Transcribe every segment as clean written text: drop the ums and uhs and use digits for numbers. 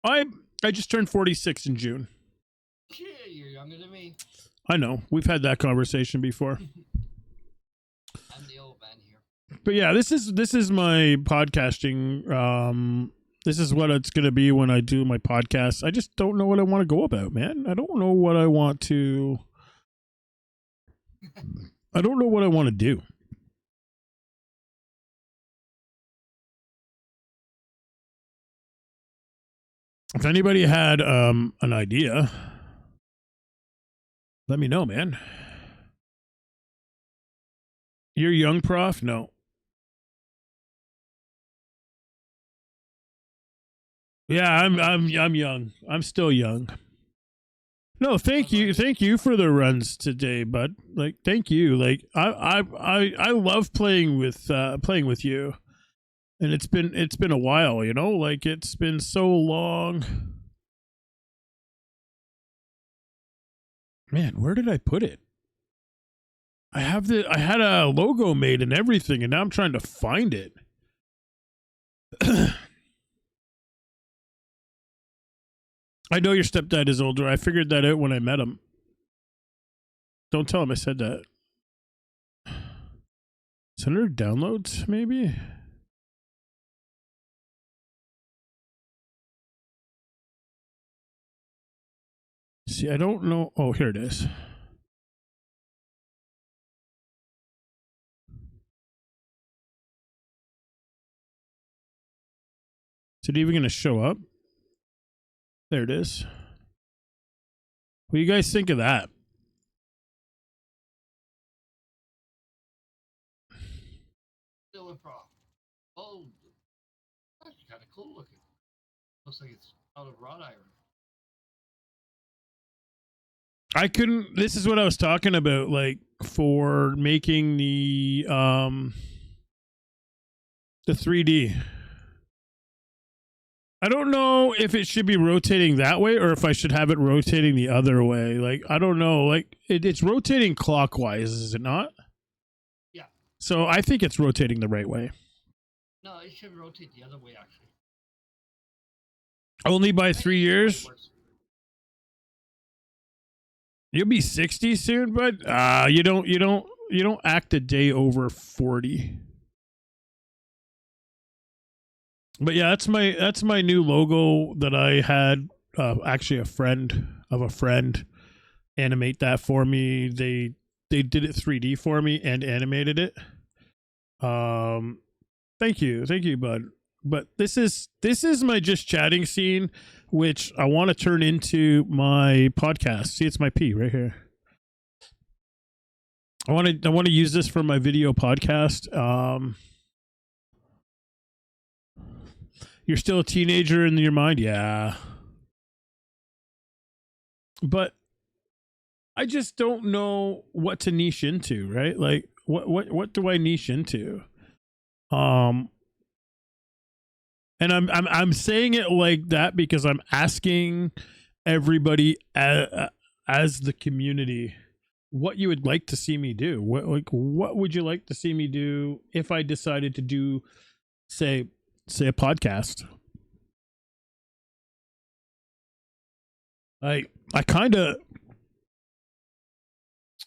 I just turned 46 in June. Yeah, you're younger than me. I know. We've had that conversation before. I'm the old man here. But yeah, this is my podcasting. This is what it's going to be when I do my podcast. I just don't know what I want to go about, man. I don't know what I want to do. If anybody had an idea, let me know, man. You're young, prof? No. Yeah, I'm young. I'm still young. No, thank you for the runs today, bud. Like, thank you. Like, I love playing with you, and it's been a while, you know. Like, it's been so long. Man, where did I put it? I had a logo made and everything, and now I'm trying to find it. I know your stepdad is older. I figured that out when I met him. Don't tell him I said that. 100 downloads, maybe? See, I don't know. Oh, here it is. Is it even going to show up? There it is. What do you guys think of that? Still a problem. Oh, that's kind of cool looking. Looks like it's out of wrought iron. I couldn't. This is what I was talking about, like, for making the 3D. I don't know if it should be rotating that way or if I should have it rotating the other way. Like, I don't know. Like, it's rotating clockwise, is it not? Yeah. So I think it's rotating the right way. No, it should rotate the other way, actually. Only by 3 years? You'll be 60 soon, bud. You don't act a day over 40. But yeah, that's my new logo that I had. Actually, a friend of a friend animate that for me. They did it 3D for me and animated it. Thank you, bud. But this is my just chatting scene, which I want to turn into my podcast. See, it's my P right here. I want to use this for my video podcast. You're still a teenager in your mind, yeah. But I just don't know what to niche into, right? Like, what do I niche into? And I'm saying it like that because I'm asking everybody as the community what you would like to see me do. What would you like to see me do if I decided to do, say a podcast? I kind of,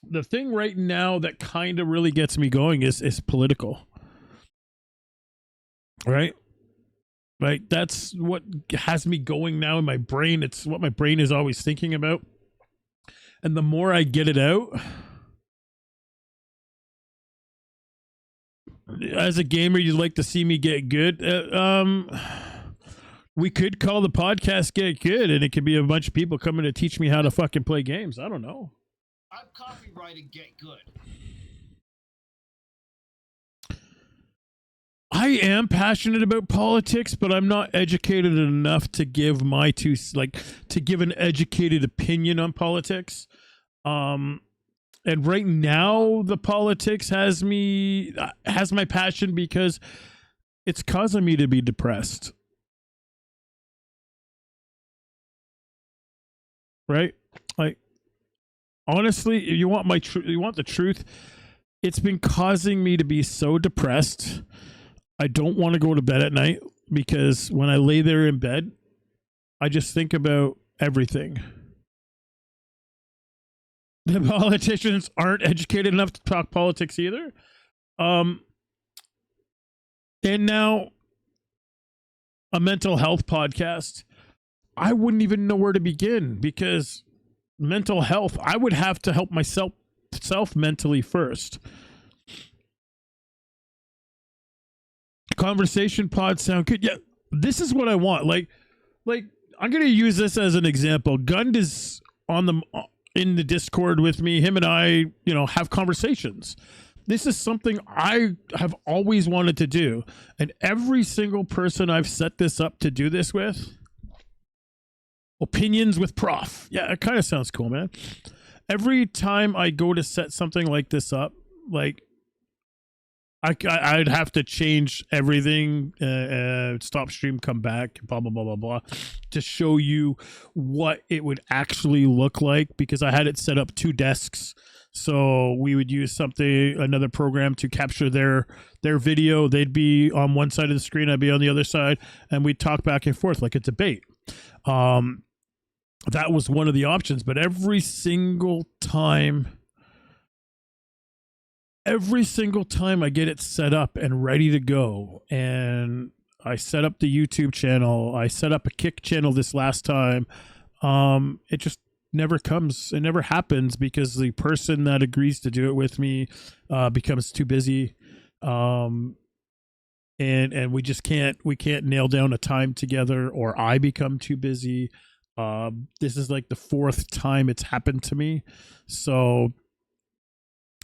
the thing right now that kind of really gets me going is political, right? Like, that's what has me going now in my brain. It's what my brain is always thinking about. And the more I get it out, as a gamer, you'd like to see me get good. We could call the podcast Get Good, and it could be a bunch of people coming to teach me how to fucking play games. I don't know. I'm copyrighted Get Good. I am passionate about politics, but I'm not educated enough to give to give an educated opinion on politics. And right now the politics has my passion because it's causing me to be depressed. Right? Like, honestly, if you want you want the truth, it's been causing me to be so depressed. I don't want to go to bed at night because when I lay there in bed, I just think about everything. The politicians aren't educated enough to talk politics either. And now a mental health podcast. I wouldn't even know where to begin, because mental health, I would have to help myself mentally first. Conversation pods sound good. Yeah, this is what I want. Like I'm going to use this as an example. Gund is in the Discord with me. Him and I, have conversations. This is something I have always wanted to do. And every single person I've set this up to do this with, opinions with Prof. Yeah, it kind of sounds cool, man. Every time I go to set something like this up, like I'd have to change everything, stop stream, come back, blah, blah, blah, blah, blah, to show you what it would actually look like, because I had it set up 2 desks. So we would use another program to capture their video. They'd be on one side of the screen, I'd be on the other side, and we'd talk back and forth like a debate. That was one of the options, but every single time I get it set up and ready to go, and I set up the YouTube channel, I set up a Kick channel this last time, it just never comes. It never happens, because the person that agrees to do it with me becomes too busy, and we just can't nail down a time together, or I become too busy. This is like the 4th time it's happened to me. So,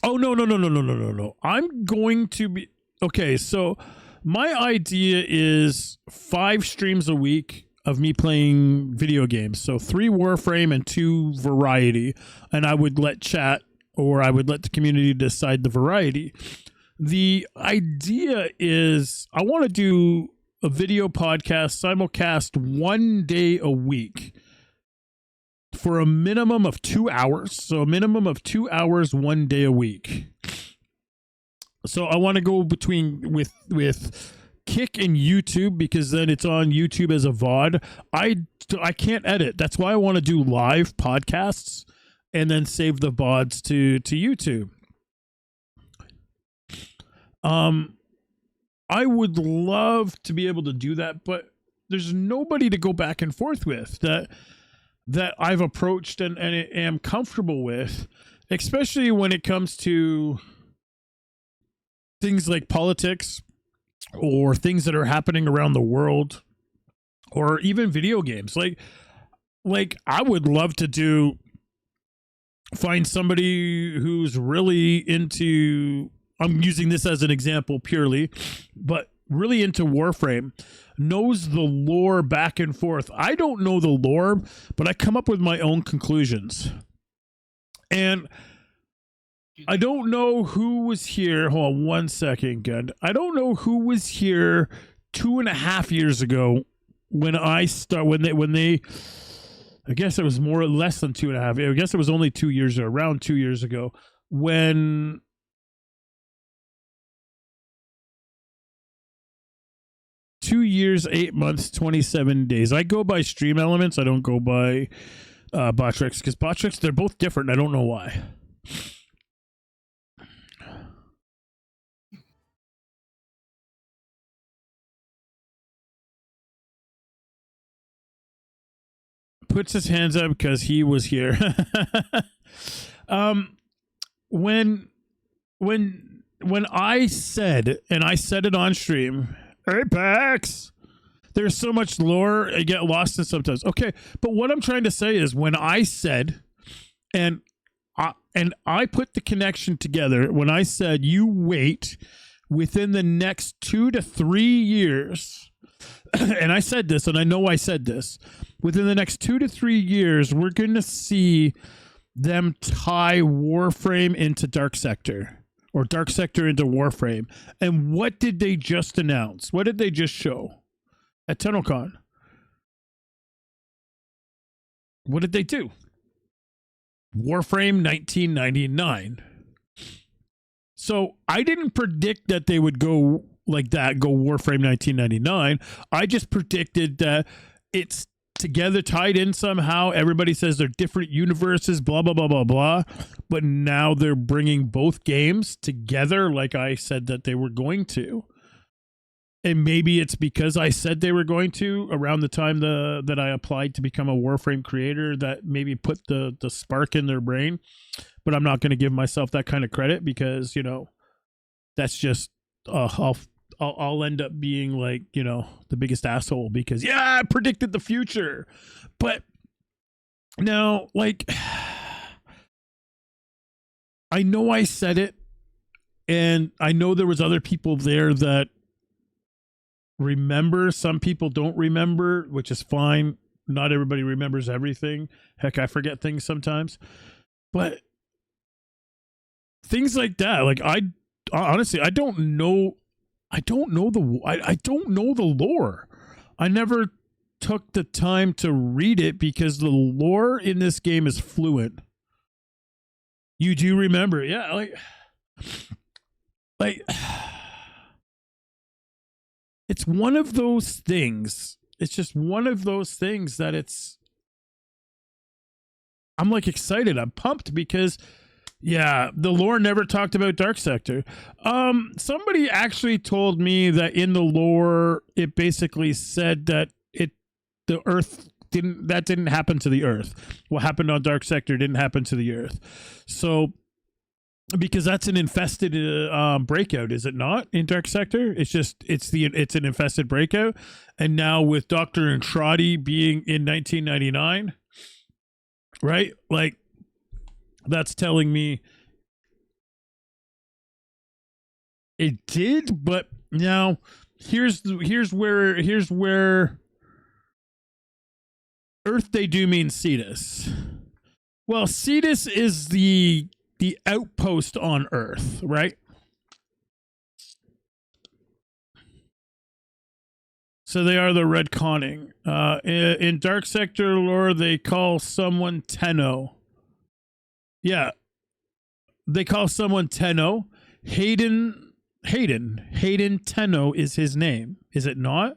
oh, no. I'm going to be, okay, so my idea is 5 streams a week of me playing video games. So 3 Warframe and 2 variety. And I would let chat, or I would let the community decide the variety. The idea is I want to do a video podcast, simulcast 1 day a week for a minimum of 2 hours. So a minimum of 2 hours, 1 day a week. So I want to go with Kick and YouTube, because then it's on YouTube as a VOD. I can't edit. That's why I want to do live podcasts and then save the VODs to YouTube. I would love to be able to do that, but there's nobody to go back and forth with that I've approached and am comfortable with, especially when it comes to things like politics or things that are happening around the world, or even video games. Like I would love to find somebody who's really into, I'm using this as an example purely, but really into Warframe, knows the lore back and forth. I don't know the lore, but I come up with my own conclusions. And I don't know who was here. Hold on 1 second, Gun. I don't know who was here 2.5 years ago when I when they I guess it was more or less than 2.5. I guess it was only 2 years, or around 2 years ago, when 2 years, 8 months, 27 days. I go by stream elements. I don't go by Botrix, because Botrix, they're both different. I don't know why. Puts his hands up because he was here. When I said, and I said it on stream, Apex, there's so much lore, I get lost in sometimes. Okay, but what I'm trying to say is, when I said, and I put the connection together, when I said, you wait within the next 2 to 3 years, and I said this, and I know I said this, within the next 2 to 3 years, we're going to see them tie Warframe into Dark Sector, or Dark Sector into Warframe. And what did they just announce? What did they just show at TunnelCon? What did they do? Warframe 1999. So I didn't predict that they would go like that, go Warframe 1999. I just predicted that it's together, tied in somehow. Everybody says they're different universes, blah, blah, blah, blah, blah. But now they're bringing both games together like I said that they were going to. And maybe it's because I said they were going to around the time that I applied to become a Warframe creator that maybe put the spark in their brain. But I'm not going to give myself that kind of credit because, you know, that's just, I'll end up being like, you know, the biggest asshole because, yeah, I predicted the future. But now, like, I know I said it, and I know there was other people there that remember. Some people don't remember, which is fine. Not everybody remembers everything. Heck, I forget things sometimes. But things like that, like I honestly, I don't know the lore. I never took the time to read it because the lore in this game is fluent. You do remember, yeah, like it's one of those things. It's just one of those things that I'm like excited. I'm pumped because yeah, the lore never talked about Dark Sector. Somebody actually told me that in the lore, it basically said that the Earth didn't happen to the Earth. What happened on Dark Sector didn't happen to the Earth. So, because that's an infested breakout, is it not? In Dark Sector, it's an infested breakout. And now with Dr. Andrade being in 1999, right? Like, that's telling me it did, but now here's where Earth they do mean Cetus. Well, Cetus is the outpost on Earth, right? So they are the retconning. In Dark Sector lore, they call someone Tenno. Yeah, they call someone Tenno. Hayden Tenno is his name, is it not?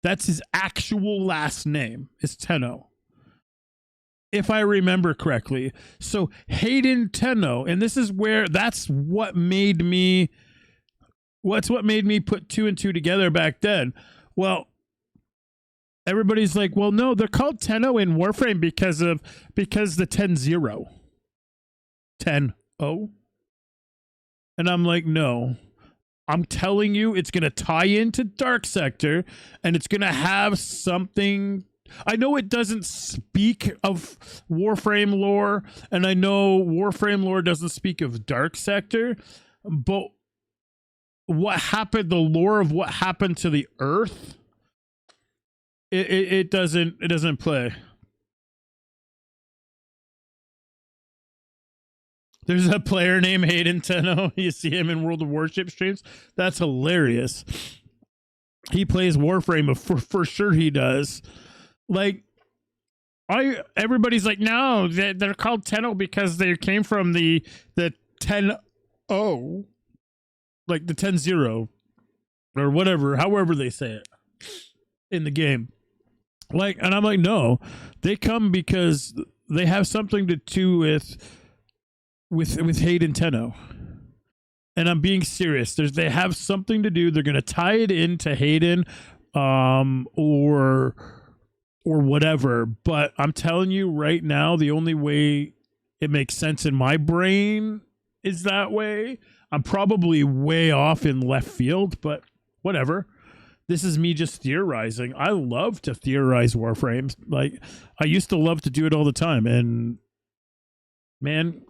That's his actual last name, is Tenno, if I remember correctly. So Hayden Tenno, and that's what made me put two and two together back then. Well, everybody's like, well, no, they're called Tenno in Warframe because the 10-0. 10-0. And I'm like, no. I'm telling you, it's going to tie into Dark Sector, and it's going to have something. I know it doesn't speak of Warframe lore, and I know Warframe lore doesn't speak of Dark Sector, but the lore of what happened to the Earth, it doesn't play. There's a player named Hayden Tenno. You see him in World of Warship streams. That's hilarious. He plays Warframe, for sure he does. Like, everybody's like, no, they're called Tenno because they came from the 10-0, like the 10-0, or whatever, however they say it in the game. Like, and I'm like, no, they come because they have something to do with Hayden Tenno. And I'm being serious. They have something to do. They're going to tie it into Hayden or whatever. But I'm telling you right now, the only way it makes sense in my brain is that way. I'm probably way off in left field, but whatever. This is me just theorizing. I love to theorize Warframes. Like, I used to love to do it all the time. And, man,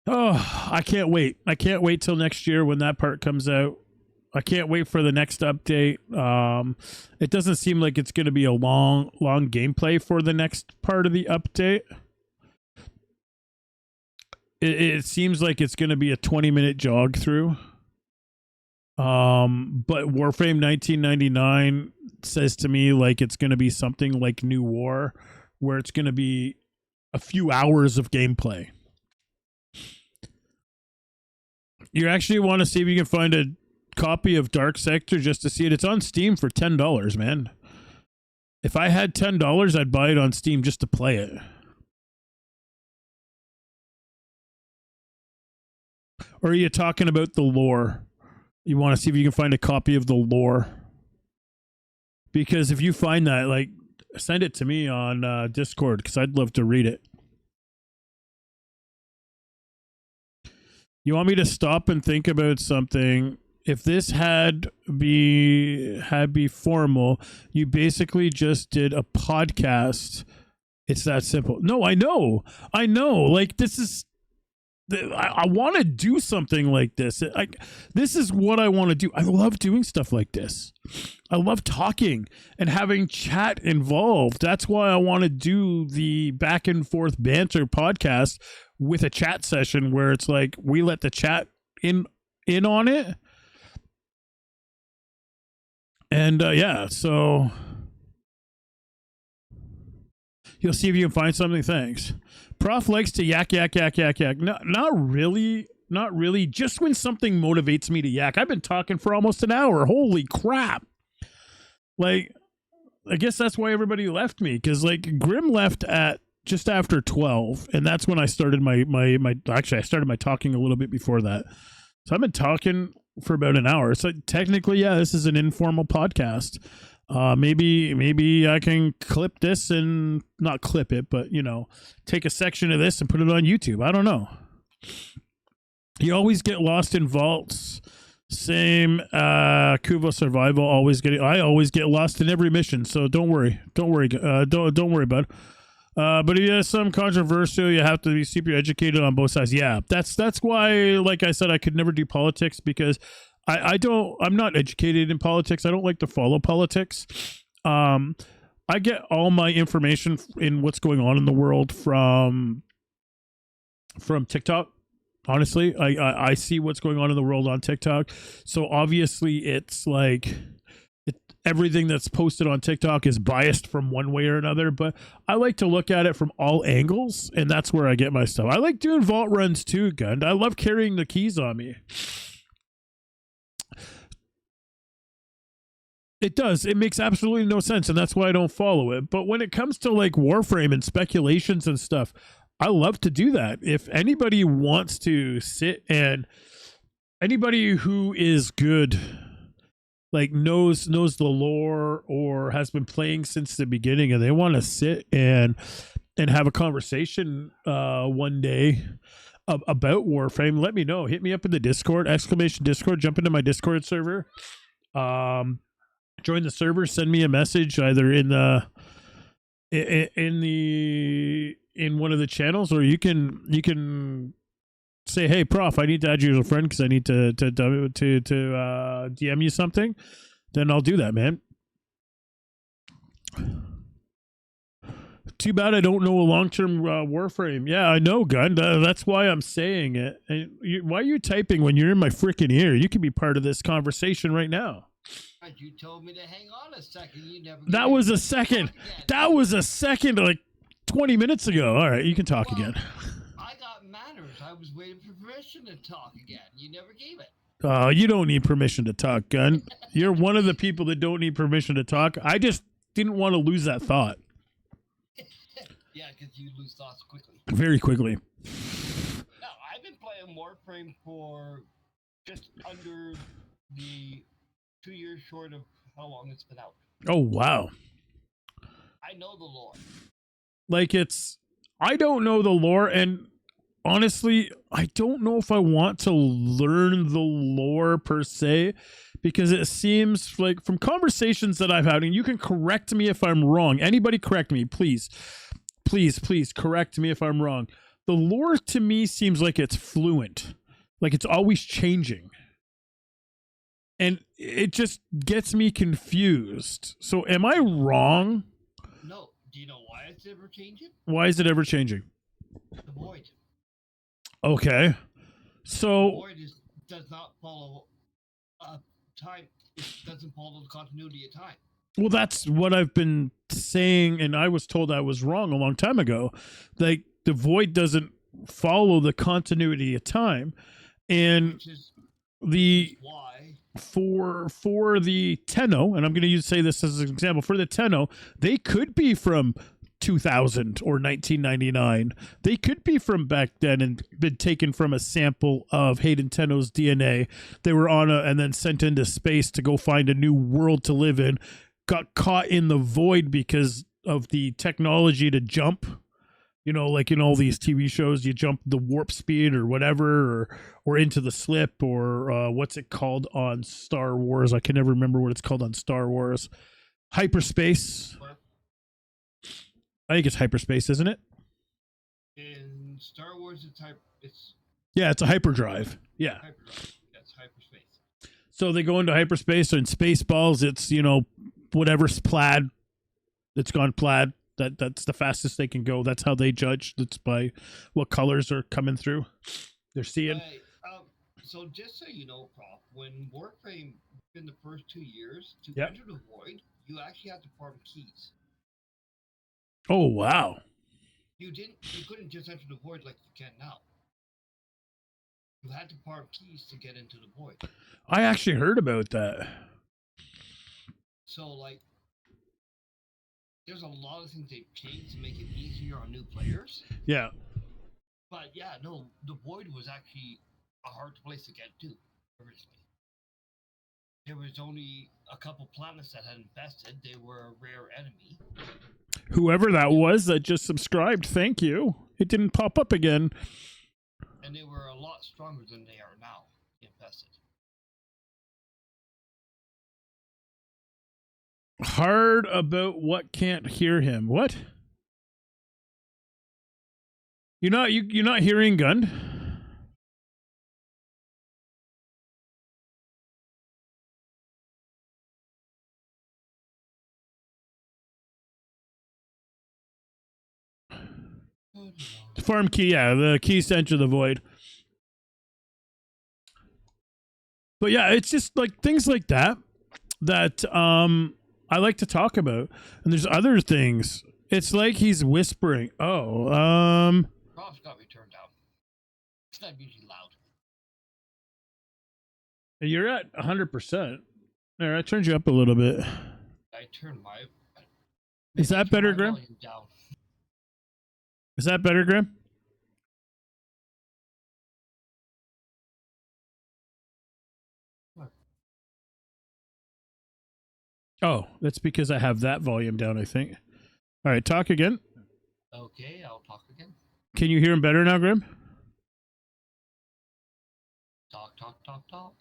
oh, I can't wait. I can't wait till next year when that part comes out. I can't wait for the next update. It doesn't seem like it's going to be a long gameplay for the next part of the update. It seems like it's going to be a 20-minute jog through. But Warframe 1999 says to me like it's going to be something like New War, where it's going to be a few hours of gameplay. You actually want to see if you can find a copy of Dark Sector just to see it. It's on Steam for $10, man. If I had $10, I'd buy it on Steam just to play it. Or are you talking about the lore? You want to see if you can find a copy of the lore? Because if you find that, like, send it to me on Discord, because I'd love to read it. You want me to stop and think about something? If this had be formal, you basically just did a podcast. It's that simple. No, I know. Like, this is. I want to do something like this. This is what I want to do. I love doing stuff like this. I love talking and having chat involved. That's why I want to do the back and forth banter podcast with a chat session where it's like we let the chat in on it. And yeah, so you'll see if you can find something. Thanks. Prof likes to yak. No, not really. Just when something motivates me to yak. I've been talking for almost an hour. Holy crap. Like, I guess that's why everybody left me. Because, like, Grim left at just after 12. And that's when I started my actually, I started my talking a little bit before that. So I've been talking for about an hour. So technically, yeah, this is an informal podcast. Maybe I can clip this and not clip it, but, you know, take a section of this and put it on YouTube. I don't know. You always get lost in vaults. Same. Kuvo survival. I always get lost in every mission. So don't worry. Don't worry, bud. But if you have some controversial, you have to be super educated on both sides. Yeah, that's why, like I said, I could never do politics, because I'm not educated in politics. I don't like to follow politics. I get all my information in what's going on in the world from TikTok. Honestly, I see what's going on in the world on TikTok. So obviously it's like everything that's posted on TikTok is biased from one way or another, but I like to look at it from all angles, and that's where I get my stuff. I like doing vault runs too, Gund. I love carrying the keys on me. It does. It makes absolutely no sense, and that's why I don't follow it. But when it comes to like Warframe and speculations and stuff, I love to do that. If anybody wants to sit and anybody who is good, like knows the lore or has been playing since the beginning, and they want to sit and have a conversation one day about Warframe, let me know. Hit me up in the Discord, !Discord. Jump into my Discord server. Join the server, send me a message either in one of the channels, or you can say, hey, Prof, I need to add you as a friend because I need to DM you something. Then I'll do that, man. Too bad I don't know a long-term Warframe. Yeah, I know, Gun. That's why I'm saying it. And why are you typing when you're in my freaking ear? You can be part of this conversation right now. You told me to hang on a second. You never. That was a second. That was a second, like 20 minutes ago. All right, you can talk again. I got manners. I was waiting for permission to talk again. You never gave it. You don't need permission to talk, Gun. You're one of the people that don't need permission to talk. I just didn't want to lose that thought. Yeah, because you lose thoughts quickly. Very quickly. No, I've been playing Warframe for just under the 2 years short of how long it's been out. Oh, wow. I know the lore. Like, I don't know the lore, and honestly, I don't know if I want to learn the lore per se, because it seems like from conversations that I've had, and you can correct me if I'm wrong. Anybody correct me, please. Please correct me if I'm wrong. The lore to me seems like it's fluent, like it's always changing. And it just gets me confused. So am I wrong? No. Do you know why it's ever changing? Why is it ever changing? The void. Okay. So the void does not follow time. It doesn't follow the continuity of time. Well, that's what I've been saying, and I was told I was wrong a long time ago. Like, the void doesn't follow the continuity of time. And Which is the why for the Tenno, and I'm going to say this as an example, for the Tenno, they could be from 2000 or 1999. They could be from back then and been taken from a sample of Hayden Tenno's DNA. They were on and then sent into space to go find a new world to live in, got caught in the void because of the technology to jump. You know, like in all these TV shows, you jump the warp speed or whatever, or into the slip, or what's it called on Star Wars? I can never remember what it's called on Star Wars. Hyperspace. I think it's hyperspace, isn't it? In Star Wars, it's yeah, it's a hyperdrive. Yeah. hyperdrive. That's hyperspace. So they go into hyperspace, and Spaceballs, it's, you know, whatever's plaid. It's gone plaid. That's the fastest they can go. That's how they judge. That's by what colors are coming through. They're seeing. So just so you know, Prof, when Warframe in the first 2 years to Yep. enter the void, you actually had to farm keys. Oh wow! You couldn't just enter the void like you can now. You had to farm keys to get into the void. I actually heard about that. So like, there's a lot of things they've changed to make it easier on new players. Yeah. But yeah, no, the void was actually a hard place to get to originally. There was only a couple planets that had infested. They were a rare enemy. Whoever that was that just subscribed, thank you. It didn't pop up again. And they were a lot stronger than they are now, infested. Hard about what can't hear him. What? You're not hearing Gun? Farm key, yeah, the keys to enter the void. But yeah, it's just like things like that I like to talk about. And there's other things. It's like he's whispering. Prof's got me turned down. It's not usually loud. You're at 100%. There, I turned you up a little bit. I turned my. Is that better, Graham? Down. Is that better, Graham? What? Oh, that's because I have that volume down, I think. All right, talk again. Okay, I'll talk again. Can you hear him better now, Graham? Talk, talk, talk, talk.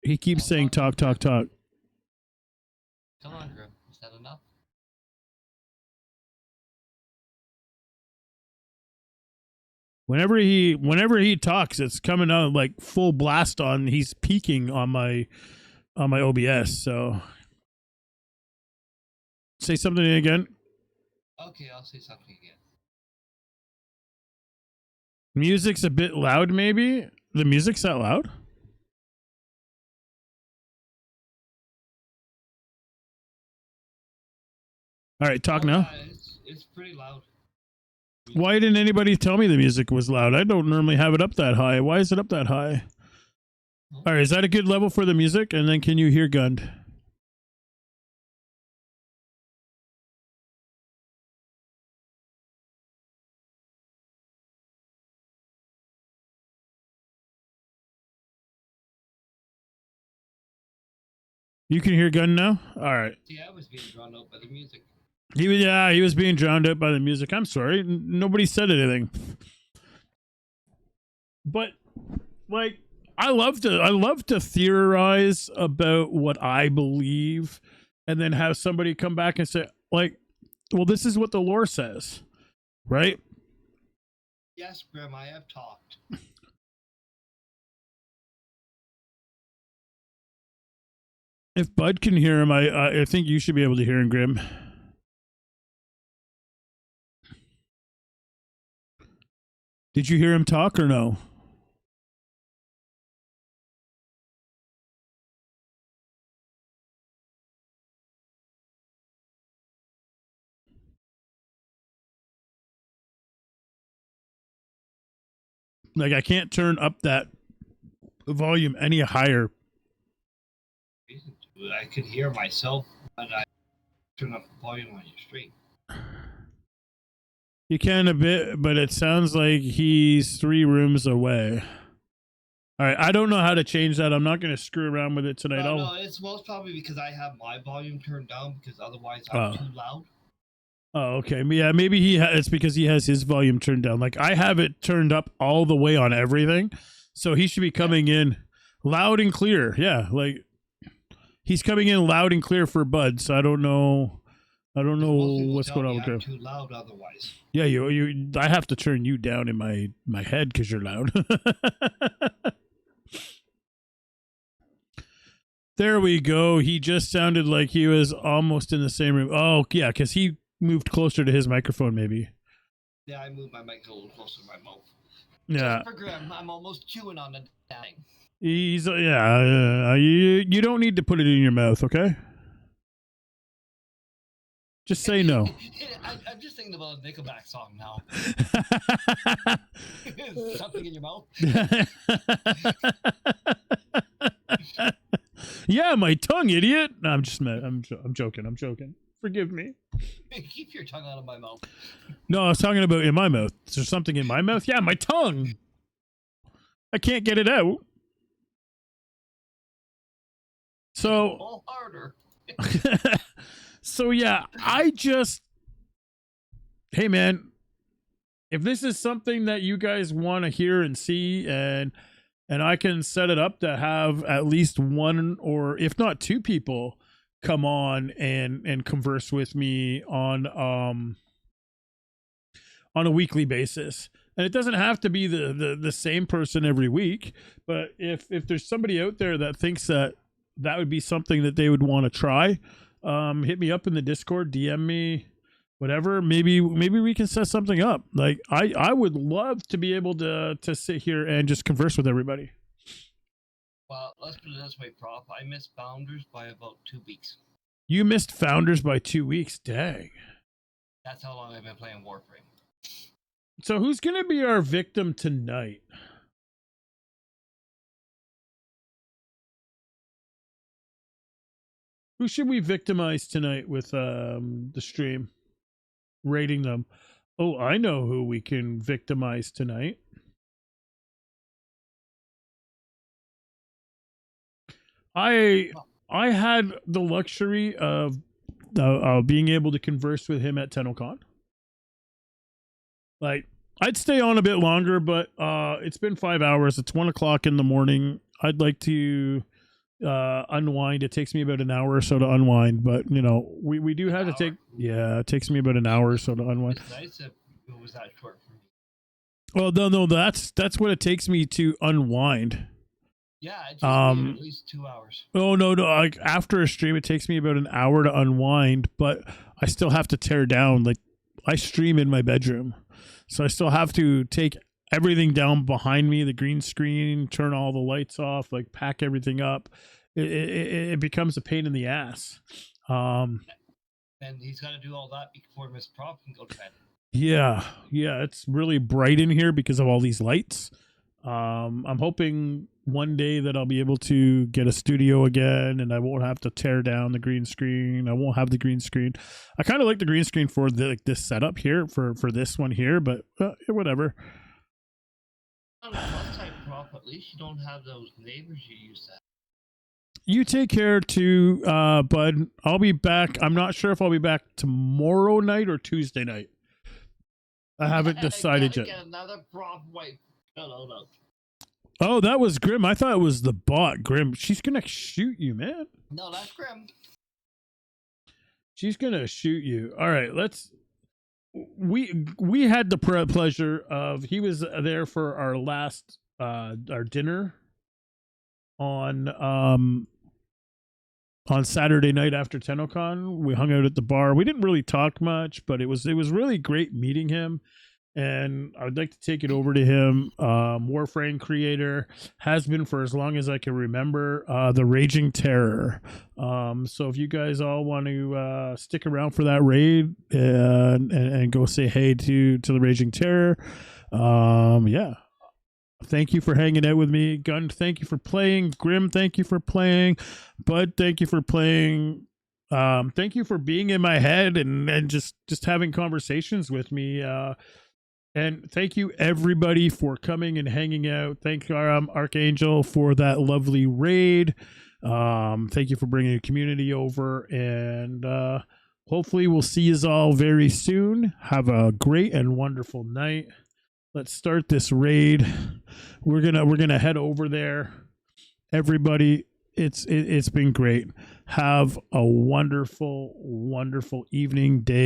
He keeps saying talk, talk, talk. Come on, Grim. Is that enough? Whenever he talks, it's coming out like full blast on. He's peaking on my OBS. So say something again. Okay, I'll say something again. Music's a bit loud, maybe. The music's that loud? All right, talk now. Yeah, it's pretty loud. Why didn't anybody tell me the music was loud? I don't normally have it up that high. Why is it up that high? All right, is that a good level for the music? And then can you hear Gund? You can hear Gun now? All right. See, I was being drawn out by the music. He was being drowned out by the music. I'm sorry. Nobody said anything. But like I love to theorize about what I believe and then have somebody come back and say like, well, this is what the lore says. Right? Yes, Grim, I have talked. If Bud can hear him, I think you should be able to hear him, Grim. Did you hear him talk or no? Like I can't turn up that volume any higher I could hear myself when I turn up the volume on your stream. You can a bit, but it sounds like he's 3 rooms away. All right, I don't know how to change that. I'm not going to screw around with it tonight. No, it's most probably because I have my volume turned down because otherwise I'm Oh. too loud. Oh, okay. Yeah, maybe it's because he has his volume turned down. Like I have it turned up all the way on everything, so he should be coming in loud and clear. Yeah, like he's coming in loud and clear for Bud. So I don't know. What's going on with him. Too loud otherwise. Yeah, you. I have to turn you down in my head because you're loud. There we go. He just sounded like he was almost in the same room. Oh, yeah, because he moved closer to his microphone, maybe. Yeah, I moved my mic a little closer to my mouth. Yeah. Just for Grim, I'm almost chewing on the thing. You don't need to put it in your mouth, okay? Just say no. I'm just thinking about a Nickelback song now. Something in your mouth. Yeah, my tongue, idiot. No, I'm joking. Forgive me. Keep your tongue out of my mouth. No, I was talking about in my mouth. Is there something in my mouth? Yeah, my tongue. I can't get it out. So. All harder. So yeah, hey man, if this is something that you guys want to hear and see, and I can set it up to have at least one or if not 2 people come on and converse with me on a weekly basis. And it doesn't have to be the same person every week, but if there's somebody out there that thinks that would be something that they would want to try, hit me up in the Discord, DM me, whatever. Maybe we can set something up. Like I would love to be able to sit here and just converse with everybody. Well, let's put it this way, Prof. I missed Founders by about 2 weeks. You missed Founders by 2 weeks? Dang. That's how long I've been playing Warframe. So who's going to be our victim tonight? Who should we victimize tonight with the stream? Rating them. Oh, I know who we can victimize tonight. I had the luxury of being able to converse with him at TennoCon. Like, I'd stay on a bit longer, but it's been 5 hours. It's 1 o'clock in the morning. I'd like to unwind. It takes me about an hour or so to unwind, but you know, we do have to take. Yeah, it takes me about an hour or so to unwind. It's nice if it was that short for me. Well, no, that's what it takes me to unwind. Yeah, it just at least 2 hours. Oh no, like after a stream, it takes me about an hour to unwind, but I still have to tear down. Like I stream in my bedroom, so I still have to take everything down behind me, the green screen, turn all the lights off, like pack everything up. It becomes a pain in the ass. And he's got to do all that before Miss Prof can go to bed. Yeah, it's really bright in here because of all these lights. I'm hoping one day that I'll be able to get a studio again and I won't have to tear down the green screen. I won't have the green screen. I kind of like the green screen for this setup here, for this one here, but whatever. On the plus side, Prof, at least you don't have those neighbors you used to have. You take care too, Bud. I'll be back. I'm not sure if I'll be back tomorrow night or Tuesday night. I haven't decided yet. Get another Prof wife. No. Oh, that was Grim. I thought it was the bot, Grim. She's gonna shoot you, man. No, that's Grim. She's gonna shoot you. All right, we had the pleasure of, he was there for our last our dinner on Saturday night after TennoCon. We hung out at the bar. We didn't really talk much, but it was really great meeting him. And I would like to take it over to him. Warframe creator, has been for as long as I can remember. The Raging Terror. So if you guys all want to stick around for that raid and go say hey to the Raging Terror, yeah, Thank you for hanging out with me. Gun, thank you for playing. Grim, thank you for playing. Bud, thank you for playing. Thank you for being in my head and just having conversations with me. And thank you everybody for coming and hanging out. Thank Archangel for that lovely raid. Thank you for bringing a community over, and hopefully we'll see you all very soon. Have a great and wonderful night. Let's start this raid. We're gonna head over there. Everybody, it's been great. Have a wonderful evening, day.